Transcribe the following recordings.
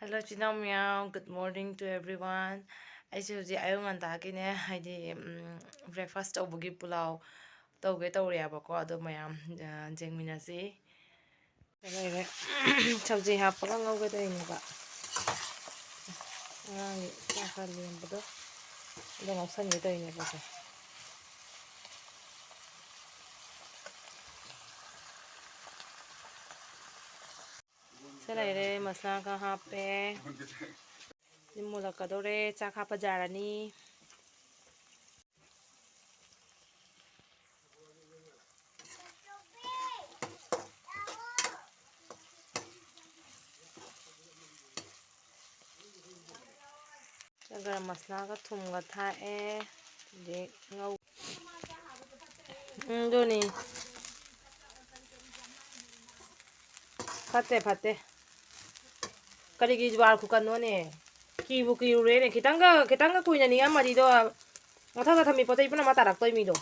Hello, Chinaw Meow. Good morning to everyone. ꯑꯩꯁꯦ ꯍꯧꯖꯤꯛ ꯑꯌꯨꯛ ꯉꯟꯇꯥꯒꯤꯅꯦ ꯍꯥꯏꯗꯤ ꯕ꯭ꯔꯦꯛꯐꯥꯁ ꯇꯧꯕꯒꯤ ꯄꯨꯂꯥꯎ ꯇꯧꯒꯦ ꯇꯧꯔꯤꯌꯦꯕꯀꯣ ꯑꯗꯣ ꯃꯌꯥꯝ ꯌꯦꯡꯃꯤꯟꯅꯁꯤ ꯂꯩꯔꯦ ꯁꯕꯖꯤ ꯍꯥꯞꯄꯒ ꯉꯧꯒꯗꯣꯏꯅꯦꯕ ꯑꯉꯥꯡꯒꯤ ꯆꯥꯛ ꯈꯔ ꯂꯦꯝꯕꯗꯣ ꯑꯗꯣ ꯉꯧꯁꯟꯒꯦ ꯇꯧꯔꯤꯅꯦꯕꯀꯣ ꯁꯤ ꯂꯩꯔꯦ ꯃꯁꯂꯥ ꯈꯔ ꯍꯥꯞꯄꯦ ꯃꯨꯜꯂꯛꯀꯗꯧꯔꯦ ꯆꯥꯛ ꯍꯥꯞꯄ ꯌꯥꯔꯅꯤ गरम मसाला थुमगा थाए ngau दोनी फते फते करीगी जुवार खुकनोने कीबु कीरुरेने खितंगा कुइना निगा मरिदो मथागा थमी पोतै पुना मा तारक्तोय मिदो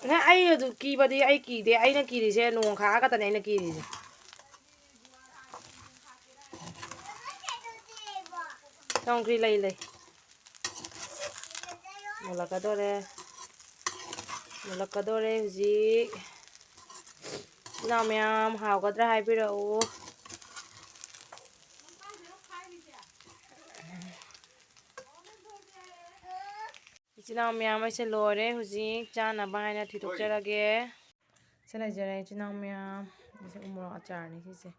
ना आई अदु कीबदी आई कीदे आइना कीरिसे नोंग खागा तने आइना कीरिसे संक्री लई लई मुलक्कदोरे हुजिक नामयाम हावगद्रा हाइबिरऊ इचिनाव मैम ऐसे लोरे हुजिक चानबा हाइना थिथोकजरगे से लेजरे इचिनाव मैम इसे उमरो अचारनी सिसे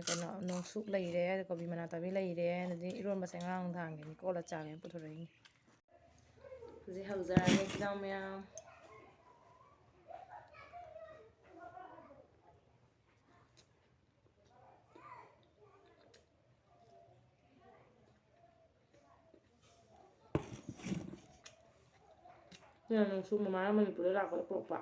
कनो नोंसुक लैरे कबि मनाताबी लैरे अदि इरोनबा से ngang धांगे कोला चागे पुथुरैनी हुजिक हौजरगे इचिनाव मैम नोंसुक ममाना मणिपुरदे लाकपदे पोरकपा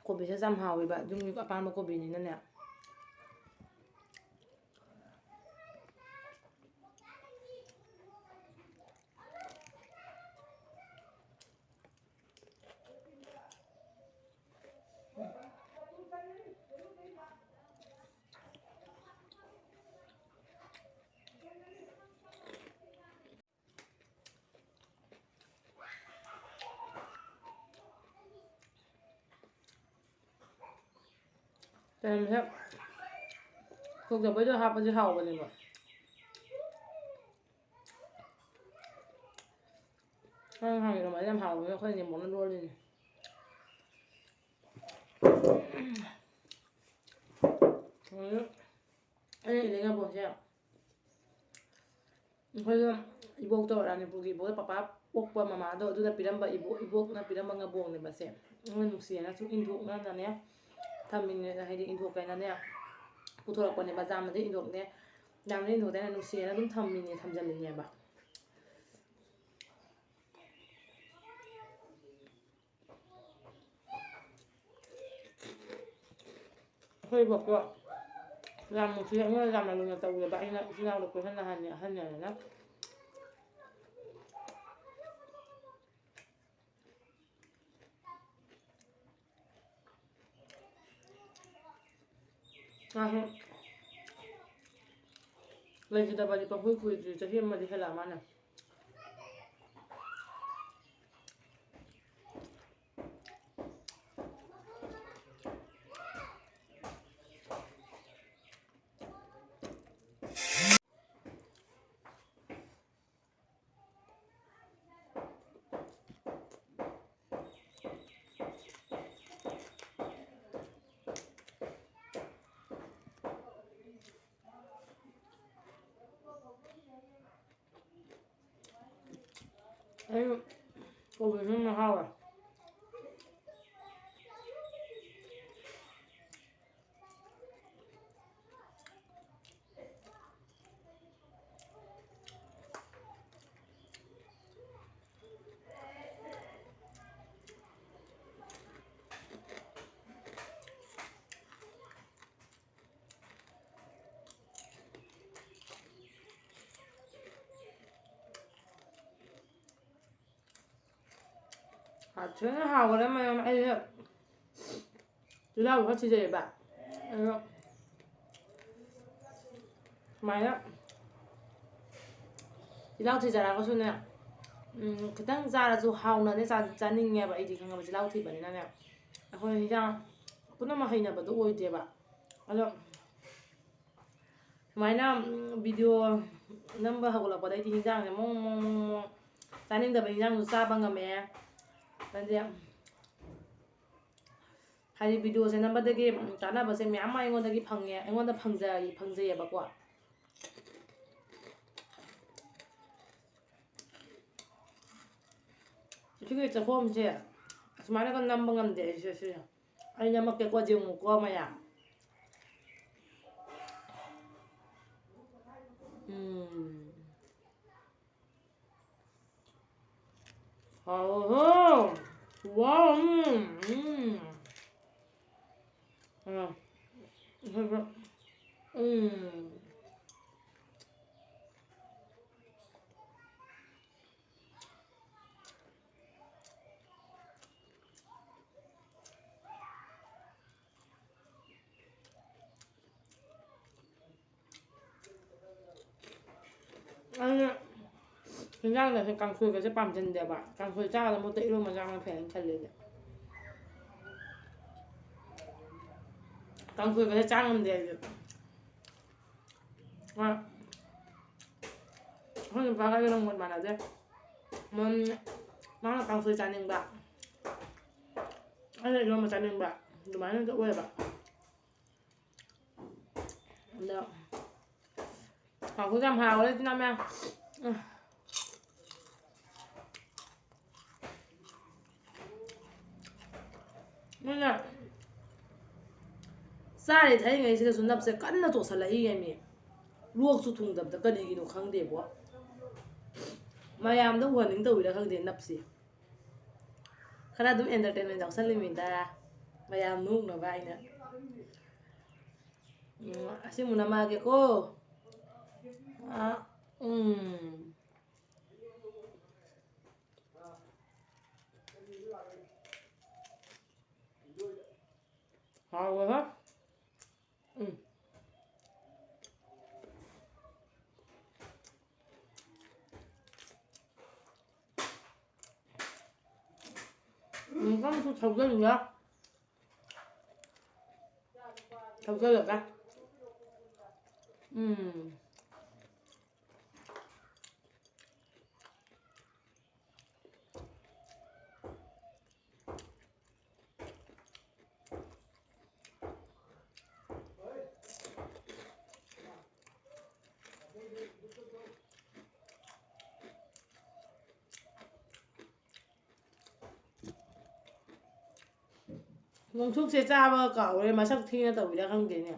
कोबीसे जाम हावेबा जुमनि अपानबा कोबीनिनाने ꯇꯦꯝꯁꯦ ꯊꯣꯛꯖꯕꯩꯗꯣ ꯍꯥꯞꯄꯗꯤ ꯍꯥꯎꯕꯅꯦꯕ ꯅꯪ ꯍꯪꯉꯤꯗꯣ ꯌꯥꯝ ꯍꯥꯎꯕꯅꯦ ꯑꯩꯈꯣꯏ ꯅꯦꯝꯕꯣꯛꯅ ꯂꯣꯜꯂꯤꯅꯦ ꯑꯩꯅ ꯏꯅꯦꯉꯥꯕꯣꯟꯁꯦ ꯑꯩꯈꯣꯏꯒ 이복도 ꯔꯥꯅꯤꯄꯨꯔꯒꯤ 이복ꯗ ꯄꯄꯥ ꯄꯣꯛꯄ ꯃꯃꯥꯗꯣ ꯑꯗꯨꯅ ꯄꯤꯔꯝꯕ ꯏꯕꯣꯛꯅ ꯄꯤꯔꯝꯕ ꯉꯥꯕꯣꯡꯅꯦꯕ ꯁꯦ ꯅꯨꯡꯁꯤꯌꯦꯅ ꯁꯨꯝ ꯏꯟꯊꯣꯛꯅꯗꯅꯦ ꯊꯝꯃꯤꯅꯦ ꯍꯥꯏꯗꯤ ꯏꯟꯊꯣꯛꯀꯦꯅꯅꯦ ꯄꯨꯊꯣꯔꯛꯄꯅꯦꯕ ꯖꯥꯝꯅꯗꯤ ꯏꯟꯊꯣꯛꯅꯦ ꯖꯥꯝꯅꯗꯤ ꯏꯟꯊꯣꯛꯇꯦꯅ ꯅꯨꯡꯁꯤꯌꯦꯅ ꯑꯗꯨꯝ ꯊꯝꯖꯜꯂꯤꯅꯦꯕ ꯑꯩꯈꯣꯏ ꯏꯕꯣꯛꯇꯣ ꯌꯥꯝ ꯅꯨꯡꯁꯤ ꯑꯩꯉꯣꯟꯗ ꯌꯥꯝꯅ ꯂꯨꯅ ꯇꯧꯋꯦꯕ ꯑꯩꯅ ꯏꯆꯤꯜ ꯏꯅꯥꯎꯗ ꯀꯣꯏꯍꯟꯅꯍꯟꯅꯤ ꯑꯍꯟꯅꯦꯅ ꯂꯩꯈꯤꯗꯕꯗꯤ ꯄꯪꯀꯨꯏ ꯀꯨꯏꯗ꯭ꯔꯤ ꯆꯍꯤ ꯑꯃꯗꯤ ꯍꯦꯜꯂꯛꯑ ꯃꯥꯅꯦ ꯑꯩ ꯀꯣꯕꯤꯁꯨ ꯍꯥꯎꯋꯦ ꯊꯤꯅ ꯍꯥꯎꯈ꯭ꯔꯦ ꯃꯌꯥꯝ ꯑꯩꯁꯦ ꯆꯤꯜꯍꯥꯎ ꯈꯔ ꯊꯤꯖꯩꯑꯕ ꯑꯗꯣ ꯁꯨꯃꯥꯏꯅ ꯆꯤꯜꯍꯥꯎ ꯊꯤꯖꯔꯒꯁꯨꯅꯦ ꯈꯤꯇꯪ ꯆꯥꯔꯁꯨ ꯍꯥꯎꯅꯅꯦ ꯆꯥꯅꯤꯡꯉꯦꯕ ꯑꯩꯗꯤ ꯈꯪꯉꯕ ꯆꯤꯜꯍꯥꯎ ꯊꯤꯕꯅꯤꯅꯅꯦ ꯑꯩꯈꯣꯏ ꯍꯤꯟꯖꯥꯡ ꯄꯨꯝꯅꯃꯛ ꯍꯩꯅꯕꯗꯣ ꯑꯣꯏꯗꯦꯕ ꯑꯗꯣ ꯁꯨꯃꯥꯏꯅ ꯚꯤꯗꯤꯑꯣ ꯅꯝꯕ ꯍꯧꯒꯠꯂꯛꯄꯗꯩꯗꯤ ꯍꯤꯟꯖꯥꯡꯁꯦ ꯃꯣꯡ ꯆꯥꯅꯤꯡꯗꯕ ꯍꯤꯟꯖꯥꯡꯁꯨ ꯆꯥꯕ ꯉꯝꯃꯛꯑꯦ ꯍꯥꯏꯗꯤ ꯚꯤꯗꯤꯑꯣꯁꯦ ꯅꯝꯕꯗꯒꯤ ꯀꯥꯟꯅꯕꯁꯦ ꯃꯌꯥꯝ ꯑꯃ ꯑꯩꯉꯣꯟꯗꯒꯤ ꯐꯪꯉꯦ ꯑꯩꯉꯣꯟꯗ ꯐꯪꯖꯩꯑꯕꯀꯣ ꯁꯤꯒꯤ ꯆꯥꯛꯈꯣꯝꯁꯦ ꯑꯁꯨꯃꯥꯏꯅꯒ ꯅꯝꯕ ꯉꯝꯗꯦ ꯑꯩꯁꯦ ꯁꯤꯁꯦ ꯑꯩ ꯅꯝꯃꯛꯀꯦꯀꯣ ꯌꯦꯡꯉꯨꯀꯣ ꯃꯌꯥꯝ 와우. 아니 그냥 깡소리가 밤샌데 봐. 깡소리 짜다 못해 이러면 장을 배는 찰리지. 깡소리가 짱은데 아 형님 바가 이런 건 많아져. mana 깡소리 짜는 봐. 아니 이러면 짜는 봐. 너 많이 또 왜 봐. 근데 깡소리 좀 하고 그랬지나면 Nên xa thì thấy ngày xưa xuống nập sẽ cắn là tổ sả lấy em mì luộc xuống thùng đập ta cân gì nó không để bỏ mà em đâu hoàn đến tuổi đã không để nập gì khá là đúng entertainment đọc sân lên mình ta mà em nung nó vai nữa xin một năm kìa cô rồi hết con thu thầu ra được chưa? Thầu ra được á? Nông thuốc sẽ ra bơ cậu đây mà sắc thi nó tẩu ra không thế nhỉ?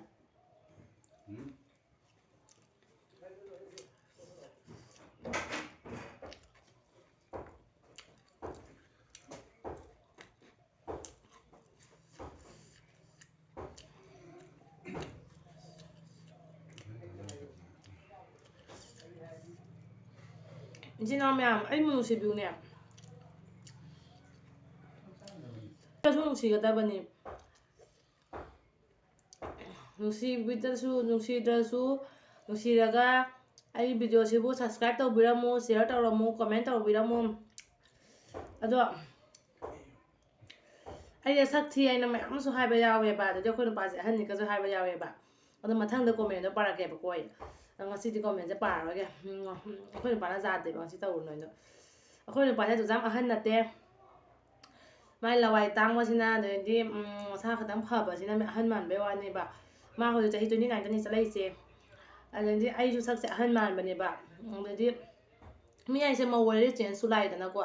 이제 나오면 알무는 세비우네. 누시가다버님 누시비드수 누시드수 누시라가 아이 비디오시부 subscribe tꯧꯕꯤꯔꯝꯃꯨ share tꯧꯔꯝꯃꯨ comment tꯧꯕꯤꯔꯝꯃꯨ ꯑꯗꯣ ꯑꯩ ꯁꯛ ꯊꯤ ꯑꯩꯅ ꯃꯌꯥꯝꯁꯨ ꯍꯥꯏꯕ ꯌꯥꯎꯋꯦꯕ ꯑꯗꯨꯗꯤ ꯑꯩꯈꯣꯏ ꯅꯨꯄꯥꯁꯦ ꯑꯍꯟꯅꯤꯀꯁꯨ ꯍꯥꯏꯕ ꯌꯥꯎꯋꯦꯕ ꯑꯗꯣ ꯃꯊꯪꯗ ꯀꯣꯃꯦꯟꯗꯣ ꯄꯥꯔꯛꯀꯦꯕꯀꯣ ꯑꯩ ꯉꯁꯤꯗꯤ ꯀꯣꯃꯦꯟꯁꯦ ꯄꯥꯔꯔꯣꯏꯒꯦ ꯑꯩꯈꯣꯏ ꯅꯨꯄꯥꯅ ꯌꯥꯗꯦꯕ ꯉꯁꯤ ꯇꯧꯔꯨꯅꯨ ꯑꯗꯣ ꯑꯩꯈꯣꯏ ꯅꯨꯄꯥꯁꯦ ꯑꯗꯨꯝ ꯑꯍꯟ ꯅꯠꯇꯦ ꯃꯥꯏ ꯂꯋꯥꯏ ꯇꯥꯡꯕꯁꯤꯅ ꯑꯗꯩꯗꯤ ꯃꯁꯥ ꯈꯤꯇꯪ ꯐꯕꯁꯤꯅ ꯑꯍꯟ ꯃꯥꯟꯕꯩ ꯋꯥꯅꯦꯕ ꯃꯥ ꯍꯧꯖꯤꯛ ꯆꯍꯤ 29ꯇꯅꯤ ꯆꯠꯂꯛꯏꯁꯦ ꯑꯗꯩꯗꯤ ꯑꯩꯁꯨ ꯁꯛꯁꯦ ꯑꯍꯟ ꯃꯥꯟꯕꯅꯦꯕ ꯑꯗꯩꯗꯤ ꯃꯤ ꯍꯥꯏꯁꯦ ꯃꯧ ꯑꯣꯏꯔꯗꯤ ꯆꯦꯟꯖꯁꯨ ꯂꯥꯛꯏꯗꯅꯀꯣ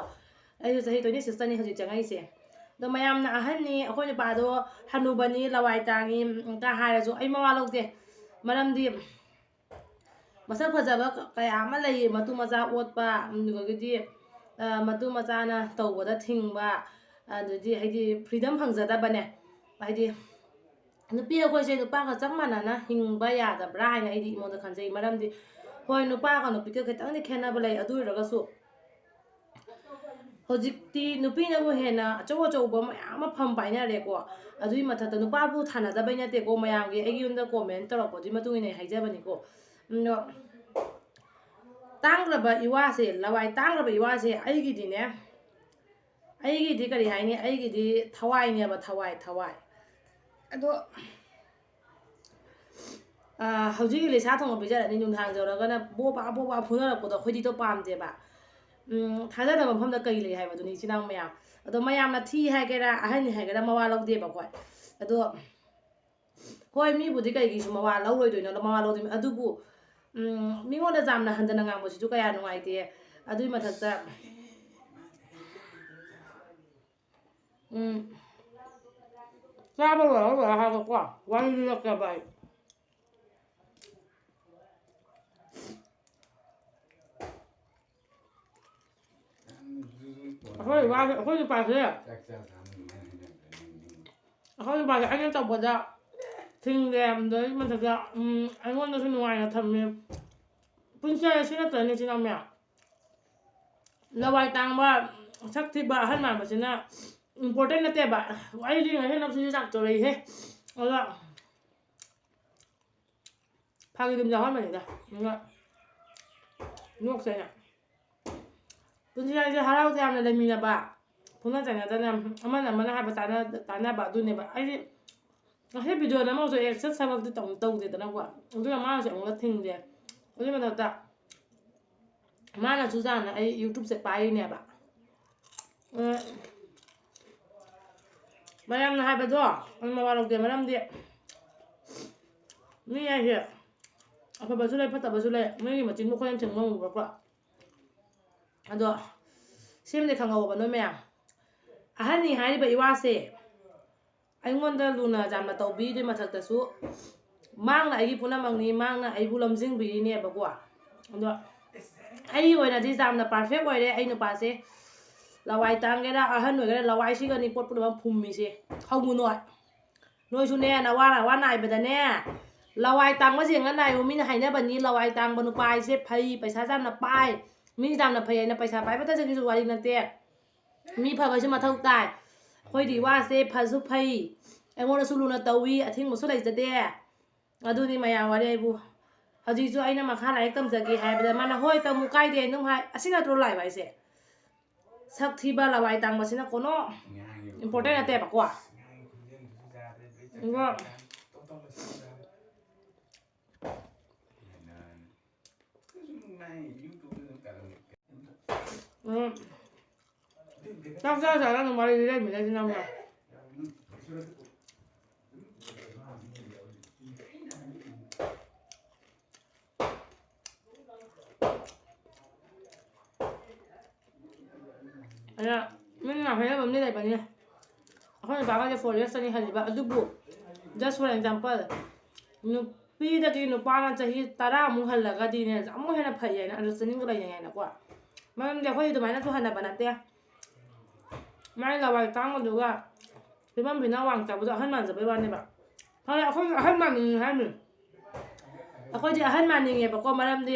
ꯑꯩꯁꯨ ꯆꯍꯤ 26ꯇꯅꯤ ꯍꯧꯖꯤꯛ ꯆꯪꯉꯛꯏꯁꯦ ꯑꯗꯣ ꯃꯌꯥꯝꯅ ꯑꯍꯟꯅꯤ ꯑꯩꯈꯣꯏ ꯅꯨꯄꯥꯗꯣ ꯍꯅꯨꯕꯅꯤ ꯂꯋꯥꯏ ꯇꯥꯡꯉꯤ ꯀ ꯍꯥꯏꯔꯁꯨ ꯑꯩ ꯃꯋꯥ ꯂꯧꯗꯦ ꯃꯔꯝꯗꯤ ꯃꯁꯛ ꯐꯖꯕ ꯀꯌꯥ ꯑꯃ ꯂꯩꯌꯦ ꯃꯇꯨ ꯃꯆꯥ ꯑꯣꯠꯄ ꯑꯗꯨꯗꯒꯤꯗꯤ ꯃꯇꯨ ꯃꯆꯥꯅ ꯇꯧꯕꯗ ꯊꯤꯡꯕ ꯑꯗꯨꯗꯤ ꯍꯥꯏꯗꯤ ꯐ꯭रीडम ꯐꯪꯖꯗꯕꯅꯦ ꯍꯥꯏꯗꯤ ꯅꯨꯄꯤ ꯑꯩꯈꯣꯏꯁꯦ ꯅꯨꯄꯥꯒ ꯆꯞ ꯃꯥꯟꯅꯅ ꯍꯤꯡꯕ ꯌꯥꯗꯕ꯭ꯔꯥ ꯍꯥꯏꯅ ꯑꯩꯗꯤ ꯑꯩꯉꯣꯟꯗ ꯈꯟꯖꯩ ꯃꯔꯝꯗꯤ ꯍꯣꯏ ꯅꯨꯄꯥꯒ ꯅꯨꯄꯤꯒ ꯈꯤꯇꯪꯗꯤ ꯈꯦꯠꯅꯕ ꯂꯩ ꯑꯗꯨ ꯑꯣꯏꯔꯒꯁꯨ ꯍꯧꯖꯤꯛꯇꯤ ꯅꯨꯄꯤꯅꯕꯨ ꯍꯦꯟꯅ ꯑꯆꯧꯕ ꯃꯌꯥꯝ ꯑꯃ ꯐꯝ ꯄꯥꯏꯅꯔꯦꯀꯣ ꯑꯗꯨꯒꯤ ꯃꯊꯛꯇ ꯅꯨꯄꯥꯕꯨ ꯊꯥꯅꯗꯕꯩ ꯅꯠꯇꯦꯀꯣ ꯃꯌꯥꯝꯒꯤ ꯑꯩꯒꯤ ꯌꯨꯝꯗ ꯀꯣꯃꯦꯟ ꯇꯧꯔꯛꯄꯗꯨꯒꯤ ꯃꯇꯨꯡ ꯏꯟꯅ ꯍꯥꯏꯖꯕꯅꯤꯀꯣ ꯑꯗꯣ ꯇꯥꯡꯈ꯭ꯔꯕ ꯏꯋꯥꯁꯦ ꯂꯋꯥꯏ ꯇꯥꯡꯈ꯭ꯔꯕ ꯏꯋꯥꯁꯦ ꯑꯩꯒꯤꯗꯤ ꯀꯔꯤ ꯍꯥꯏꯅꯤ ꯑꯩꯒꯤꯗꯤ ꯊꯋꯥꯏꯅꯦꯕ ꯊꯋꯥꯏ ꯑꯗꯣ ꯍꯧꯖꯤꯛꯀꯤ ꯂꯩꯁꯥ ꯊꯣꯡꯕ ꯄꯤꯖꯔꯅꯤ ꯅꯨꯡꯗꯥꯡ ꯌꯧꯔꯒꯅ ꯕꯣꯕꯥ ꯐꯨꯅꯔꯛꯄꯗꯣ ꯑꯩꯈꯣꯏꯗꯤꯗꯣ ꯄꯥꯝꯗꯦꯕ ꯊꯥꯖꯗꯕ ꯃꯐꯝꯗ ꯀꯩ ꯂꯩ ꯍꯥꯏꯕꯗꯨꯅꯤ ꯏꯆꯤꯟ ꯏꯅꯥꯎ ꯃꯌꯥꯝ ꯑꯗꯣ ꯃꯌꯥꯝꯅ ꯊꯤ ꯍꯥꯏꯒꯦꯔꯥ ꯑꯍꯟꯅꯤ ꯍꯥꯏꯒꯦꯔꯥ ꯃꯋꯥ ꯂꯧꯗꯦꯕ ꯑꯩꯈꯣꯏ ꯑꯗꯣ ꯍꯣꯏ ꯃꯤꯕꯨꯗꯤ ꯀꯩꯒꯤꯁꯨ ꯃꯋꯥ ꯂꯧꯔꯣꯏꯗꯣꯏꯅꯣ ꯃꯋꯥ ꯂꯧꯗꯣꯏꯅꯣ ꯑꯗꯨꯕꯨ ꯃꯤꯉꯣꯟꯗ ꯌꯥꯝꯅ ꯍꯟꯊꯅ ꯉꯥꯡꯕꯁꯤꯁꯨ ꯀꯌꯥ ꯅꯨꯡꯉꯥꯏꯇꯦ ꯑꯗꯨꯏ ꯃꯊꯛꯇ ꯆꯥꯕ ꯂꯣꯏꯔꯒ ꯍꯥꯏꯕꯀꯣ ꯋꯥꯔꯤ ꯂꯤꯔꯛꯀꯦꯕ ꯑꯩ ꯑꯩꯈꯣꯏ ꯅꯨꯄꯥꯁꯦ ꯑꯩꯅ ꯇꯧꯕꯗ ꯊꯤꯡꯗꯦ ꯑꯗꯨꯒꯤ ꯃꯊꯛꯇ ꯑꯩꯉꯣꯟꯗꯁꯨ ꯅꯨꯡꯉꯥꯏꯅ ꯊꯝꯃꯦ ꯄꯨꯟꯁꯤ ꯁꯤ ꯅꯠꯇ꯭ꯔꯅꯤ ꯏꯆꯤꯟ ꯏꯅꯥꯎ ꯃꯌꯥꯝ ꯂꯋꯥꯏ ꯇꯥꯡꯕ ꯁꯛ ꯊꯤꯕ ꯑꯍꯜ ꯃꯥꯟꯕꯁꯤꯅ ꯏꯝꯄꯣꯔꯇꯦꯟ ꯅꯠꯇꯦꯕ ꯋꯥꯔꯤ ꯂꯤꯔꯤꯉꯩ ꯅꯞꯁꯤꯁꯨ ꯆꯥꯛꯇꯣꯔꯛꯏꯍꯦ ꯑꯗꯨꯒ ꯐꯥꯒꯤ ꯑꯗꯨꯝ ꯌꯥꯎꯍꯟꯕꯅꯤꯗ ꯅꯣꯛꯁꯦ ꯑꯩꯅ ꯄꯨꯟꯁꯤ ꯍꯥꯏꯁꯦ ꯍꯔꯥꯎ ꯇꯌꯥꯝꯅ ꯂꯩꯃꯤꯟꯅꯕ ꯐꯨꯅ ꯆꯩꯅꯗꯅ ꯑꯃꯅ ꯍꯥꯏꯕ ꯇꯥꯟꯅꯕ ꯑꯗꯨꯅꯦꯕ ꯑꯩꯗꯤ ꯉꯁꯤ ꯚꯤꯗꯤꯑꯣꯗ ꯑꯃꯁꯨ ꯑꯦꯛꯁꯟ ꯊꯕꯛꯇꯤ ꯇꯧꯗꯦꯗꯅꯀꯣ ꯑꯗꯨꯅ ꯃꯥꯅꯁꯨ ꯑꯃꯨꯛꯀ ꯊꯤꯡꯗꯦ ꯑꯗꯨꯒꯤ ꯃꯊꯛꯇ ꯃꯥꯅꯁꯨ ꯆꯥꯅ ꯑꯩ ꯌꯨꯇꯨꯕꯁꯦ ꯄꯥꯏꯔꯤꯅꯦꯕ ꯃꯌꯥꯝꯅ ꯍꯥꯏꯕꯗꯣ ꯑꯩ ꯃꯋꯥ ꯂꯧꯗꯦ ꯃꯔꯝꯗꯤ ꯃꯤ ꯍꯥꯏꯁꯦ ꯑꯐꯕꯁꯨ ꯂꯩ ꯐꯠꯇꯕꯁꯨ ꯂꯩ ꯃꯤꯒꯤ ꯃꯆꯤꯟꯕꯨ ꯑꯩꯈꯣꯏꯅ ꯊꯤꯡꯕ ꯉꯝꯃꯨꯕ꯭ꯔꯀꯣ ꯑꯗꯣ ꯁꯦꯝꯗꯤ ꯈꯪꯍꯧꯕ ꯅꯣꯏ ꯃꯌꯥꯝ ꯑꯍꯟꯅꯤ ꯍꯥꯏꯔꯤꯕ ꯏꯋꯥꯁꯦ ꯑꯩꯉꯣꯟꯗ ꯂꯨꯅ ꯆꯥꯟꯅ ꯇꯧꯕꯤꯗꯨꯏ ꯃꯊꯛꯇꯁꯨ ꯃꯥꯡꯅ ꯑꯩꯒꯤ ꯄꯨꯝꯅꯃꯛꯅꯤ ꯃꯥꯡꯅ ꯑꯩꯕꯨ ꯂꯝꯖꯤꯡꯕꯤꯔꯤꯅꯦꯕꯀꯣ ꯑꯗꯣ ꯑꯩꯒꯤ ꯑꯣꯏꯅꯗꯤ ꯌꯥꯝꯅ ꯄꯥꯔꯐꯦꯛ ꯑꯣꯏꯔꯦ ꯑꯩ ꯅꯨꯄꯥꯁꯦ ꯂꯋꯥꯏ ꯇꯥꯡꯒꯦꯔꯥ ꯑꯍꯟ ꯑꯣꯏꯒꯦꯔꯥ ꯂꯋꯥꯏꯁꯤꯒꯅꯤ ꯄꯣꯠ ꯄꯨꯝꯅꯃꯛ ꯐꯨꯝꯃꯤꯁꯦ ꯍꯧꯉꯨ ꯅꯣꯏꯁꯨꯅꯦ ꯅꯋꯥ ꯅꯥꯏꯕꯗꯅꯦ ꯂꯋꯥꯏ ꯇꯥꯡꯕ ꯖꯦꯡꯒ ꯅꯥꯏꯌꯨ ꯃꯤꯅ ꯍꯥꯏꯅꯕꯅꯤ ꯂꯋꯥꯏ ꯇꯥꯡꯕ ꯅꯨꯄꯥ ꯍꯥꯏꯁꯦ ꯐꯩ ꯄꯩꯁꯥ ꯌꯥꯝꯅ ꯄꯥꯏ ꯃꯤ ꯌꯥꯝꯅ ꯐꯩ ꯍꯥꯏꯅ ꯄꯩꯁꯥ ꯄꯥꯏꯕꯇꯁꯨ ꯋꯥꯔꯤ ꯅꯠꯇꯦ ꯃꯤ ꯐꯕꯁꯨ ꯃꯊꯧ ꯇꯥꯏ ꯑꯩꯈꯣꯏꯗꯤ ꯋꯥꯁꯦ ꯐꯁꯨ ꯐꯩ ꯑꯩꯉꯣꯟꯗꯁꯨ ꯂꯨꯅ ꯇꯧꯋꯤ ꯑꯊꯤꯡꯕꯁꯨ ꯂꯩꯖꯗꯦ ꯑꯗꯨꯅꯤ ꯃꯌꯥꯝ ꯋꯥꯔꯤ ꯑꯩꯕꯨ ꯍꯧꯖꯤꯛꯁꯨ ꯑꯩꯅ ꯃꯈꯥ ꯂꯥꯏꯔꯤꯛ ꯇꯝꯖꯒꯦ ꯍꯥꯏꯕꯗ ꯃꯥꯅ ꯍꯣꯏ ꯇꯝꯃꯨ ꯀꯥꯏꯗꯦ ꯑꯗꯨꯝ ꯍꯥꯏ ꯑꯁꯤ ꯅꯠꯇ꯭ꯔꯣ ꯂꯥꯏꯕ ꯍꯥꯏꯁꯦ ꯁꯛ ꯊꯤꯕ ꯂꯋꯥꯏ ꯇꯥꯡꯕꯁꯤꯅ ꯀꯣꯅꯣ ꯏꯝꯄꯣꯔꯇꯦꯟ ꯅꯠꯇꯦꯕꯀꯣ ꯆꯥꯛ ꯆꯥꯔꯒ ꯑꯗꯨꯝ ꯋꯥꯔꯤ ꯂꯤꯔꯛꯏꯃꯤꯅ ꯏꯆꯤꯟ ꯏꯅꯥꯎ ꯃꯌꯥꯝ ꯑꯩꯅ ꯃꯤꯅ ꯍꯥꯏꯅꯕ ꯑꯃꯗꯤ ꯂꯩꯕꯅꯤ ꯑꯩꯈꯣꯏ ꯅꯨꯄꯥꯒꯁꯦ 4 years ꯆꯅꯤ ꯍꯜꯂꯤꯕ ꯑꯗꯨꯕꯨ ꯖꯁ ꯐꯣꯔ ꯑꯦꯛꯖꯥꯝꯄꯜ ꯅꯨꯄꯤꯗꯒꯤ ꯅꯨꯄꯥꯅ ꯆꯍꯤ 10ꯃꯨꯛ ꯍꯜꯂꯒꯗꯤꯅꯦ ꯑꯃꯨꯛ ꯍꯦꯟꯅ ꯐꯩ ꯍꯥꯏꯅ ꯑꯟꯗꯔꯁꯇꯦꯟꯗꯤꯡꯗꯣ ꯂꯩꯅꯩ ꯍꯥꯏꯅꯀꯣ ꯃꯔꯝꯗꯤ ꯑꯩꯈꯣꯏ ꯑꯗꯨꯃꯥꯏꯅꯁꯨ ꯍꯟꯅꯕ ꯅꯠꯇꯦ ꯃꯥꯏ ꯂꯋꯥꯏ ꯇꯥꯡꯕꯗꯨꯒ ꯐꯤꯕꯝ ꯐꯤꯅ ꯋꯥꯡ ꯆꯥꯕꯗꯣ ꯑꯍꯟ ꯃꯥꯟꯖꯕꯩ ꯋꯥꯅꯦꯕ ꯍꯣꯏ ꯑꯩꯈꯣꯏꯁꯨ ꯑꯍꯟ ꯃꯥꯟꯅꯤꯡꯉꯤ ꯍꯥꯏꯃꯤ ꯑꯩꯈꯣꯏꯗꯤ ꯑꯍꯟ ꯃꯥꯟꯅꯤꯡꯉꯦꯕꯀꯣ ꯃꯔꯝꯗꯤ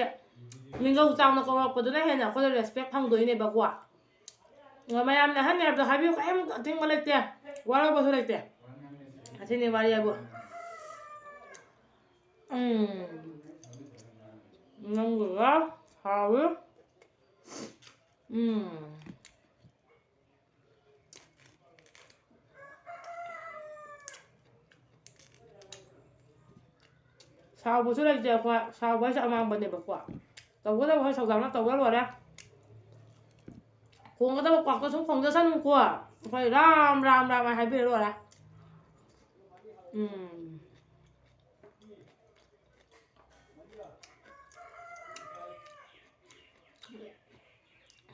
ꯃꯤꯡꯒꯧ ꯆꯥꯎꯅ ꯀꯧꯔꯛꯄꯗꯨꯅ ꯍꯦꯟꯅ ꯑꯩꯈꯣꯏꯗ ꯔꯦꯁꯄꯦꯛ ꯐꯪꯗꯣꯏꯅꯦꯕꯀꯣ ꯃꯌꯥꯝꯅ ꯑꯍꯟ ꯍꯥꯏꯕꯗꯣ ꯍꯥꯏꯕꯤꯌꯨ ꯀꯔꯤꯝ ꯑꯊꯤꯡꯕ ꯂꯩꯇꯦ ꯋꯥꯔꯧꯕꯁꯨ ꯂꯩꯇꯦ ꯑꯁꯤꯅꯤ ꯋꯥꯔꯤ ꯍꯥꯏꯕꯨ ꯅꯪꯒ ꯍꯥꯎꯋꯤ ꯁꯥꯎꯕꯁꯨ ꯂꯩꯇꯦ ꯑꯩꯈꯣꯏ ꯁꯥꯎꯕ ꯍꯥꯏꯁꯦ ꯑꯃꯥꯡꯕꯅꯦꯕꯀꯣ ꯇꯧꯒꯗꯕ ꯍꯣꯏ ꯁꯧꯗꯥꯡꯅ ꯇꯧꯒ ꯂꯣꯏꯔꯦ ꯈꯣꯡꯒꯗꯕ ꯀ꯭ꯋꯥꯛꯇ ꯁꯨꯝ ꯈꯣꯡꯖꯁꯅꯨꯀꯣ ꯑꯩꯈꯣꯏ ꯔꯥꯝ ꯔꯥꯝ ꯔꯥꯝ ꯍꯥꯏꯕꯤꯔ ꯂꯣꯏꯔꯦ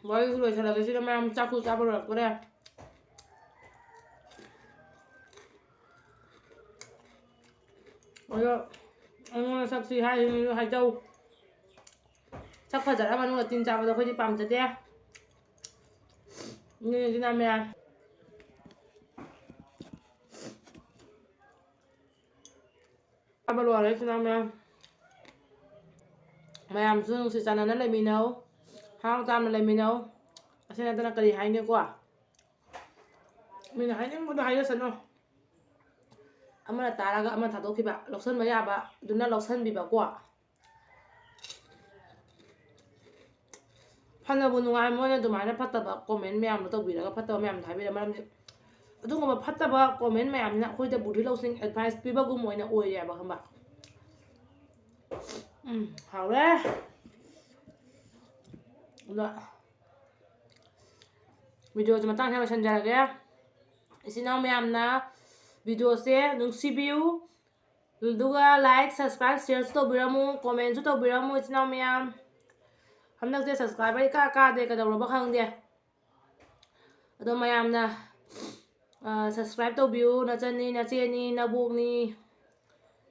ꯋꯥꯔꯤꯁꯨ ꯂꯣꯏꯁꯤꯜꯂꯒꯦ ꯁꯤꯗ ꯃꯌꯥꯝ ꯆꯥꯛꯁꯨ ꯆꯥꯕ ꯂꯣꯏꯔꯛꯇꯣꯔꯦ ꯑꯗꯣ ꯑꯩꯉꯣꯟꯗ ꯁꯛ ꯊꯤ ꯍꯥꯏꯁꯤꯅꯁꯨ ꯍꯥꯏꯖꯧ ꯁꯛ ꯐꯖꯔ ꯃꯅꯨꯡꯗ ꯇꯤꯟ ꯆꯥꯕꯗꯣ ꯑꯩꯈꯣꯏꯗꯤ ꯄꯥꯝꯖꯗꯦ ꯏꯆꯤꯟ ꯃꯌꯥꯝ ꯆꯥꯕ ꯂꯣꯏꯔꯦ ꯏꯆꯤꯟ ꯃꯌꯥꯝꯁꯨ ꯅꯨꯡꯁꯤ ꯆꯥꯟꯅꯅ ꯂꯩꯃꯤꯟꯅꯧ ꯍꯔꯥꯎ ꯇꯥꯝꯅ ꯂꯩꯃꯤꯟꯅꯧ ꯑꯁꯤ ꯅꯠꯇꯅ ꯀꯔꯤ ꯍꯥꯏꯅꯤꯀꯣ ꯃꯤꯅ ꯍꯥꯏꯅꯤꯡꯕꯗꯣ ꯍꯥꯏꯖꯁꯅꯨ ꯑꯃꯅ ꯇꯥꯔꯒ ꯑꯃ ꯊꯥꯗꯣꯛꯈꯤꯕ ꯂꯧꯁꯟꯕ ꯌꯥꯕ ꯑꯗꯨꯅ ꯂꯧꯁꯟꯕꯤꯕꯀꯣ ꯐꯅꯕꯨ ꯅꯨꯡꯉꯥꯏ ꯃꯣꯏꯅ ꯑꯗꯨꯃꯥꯏꯅ ꯐꯠꯇꯕ ꯀꯣꯃꯦꯟ ꯃꯌꯥꯝꯗꯣ ꯇꯧꯕꯤꯔꯒ ꯐꯠꯇꯕ ꯃꯌꯥꯝꯗꯣ ꯍꯥꯏꯕꯤꯔ ꯃꯔꯝꯗꯤ ꯑꯗꯨꯒꯨꯝꯕ ꯐꯠꯇꯕ ꯀꯣꯃꯦꯟ ꯃꯌꯥꯝꯁꯤꯅ ꯑꯩꯈꯣꯏꯗ ꯕꯨꯙꯤ ꯂꯧꯁꯤꯡ ꯑꯦꯗꯚꯥꯏꯁ ꯄꯤꯕꯒꯨꯝ ꯑꯣꯏꯅ ꯑꯣꯏꯔꯦꯕ ꯈꯪꯕ ꯍꯥꯎꯔꯦ ꯑꯗꯣ ꯚꯤꯗꯤꯑꯣꯁꯦ ꯃꯇꯥꯡꯁꯤꯗ ꯂꯣꯏꯁꯤꯟꯖꯔꯒꯦ ꯏꯆꯤꯟ ꯏꯅꯥꯎ ꯃꯌꯥꯝꯅ ꯚꯤꯗꯤꯑꯣꯁꯦ ꯅꯨꯡꯁꯤꯕꯤꯌꯨ ꯑꯗꯨꯒ ꯂꯥꯏꯛ ꯁꯕꯁꯀ꯭ꯔꯥꯏꯕ ꯁꯤꯌꯔꯁꯨ ꯇꯧꯕꯤꯔꯝꯃꯨ ꯀꯣꯃꯦꯟꯁꯨ ꯇꯧꯕꯤꯔꯝꯃꯨ ꯏꯆꯤꯟ ꯏꯅꯥꯎ ꯃꯌꯥꯝ ꯍꯟꯗꯛꯁꯦ ꯁꯕꯁꯀ꯭ꯔꯥꯏꯕꯔ ꯀꯥꯗꯦ ꯀꯩꯗꯧꯔꯕ ꯈꯪꯗꯦ ꯑꯗꯣ ꯃꯌꯥꯝꯅ ꯁꯕꯁꯀ꯭ꯔꯥꯏꯕ ꯇꯧꯕꯤꯌꯨ ꯅꯆꯟꯅꯤ ꯅꯆꯦꯅꯤ ꯅꯕꯣꯛꯅꯤ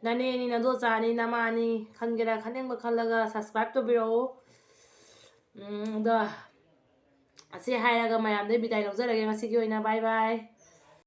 ꯅꯅꯦꯅꯤ ꯅꯗꯣꯆꯥꯅꯤ ꯅꯃꯥꯅꯤ ꯈꯟꯒꯦꯔꯥ ꯈꯟꯅꯤꯡꯕ ꯈꯜꯂꯒ ꯁꯕꯁꯀ꯭ꯔꯥꯏꯕ ꯇꯧꯕꯤꯔꯛꯎ ꯑꯗꯣ ꯑꯁꯤ ꯍꯥꯏꯔꯒ ꯃꯌꯥꯝꯗꯩ ꯕꯤꯗꯥꯏ ꯂꯧꯖꯔꯒꯦ ꯉꯁꯤꯒꯤ ꯑꯣꯏꯅ ꯕꯥꯏ ꯕꯥꯏ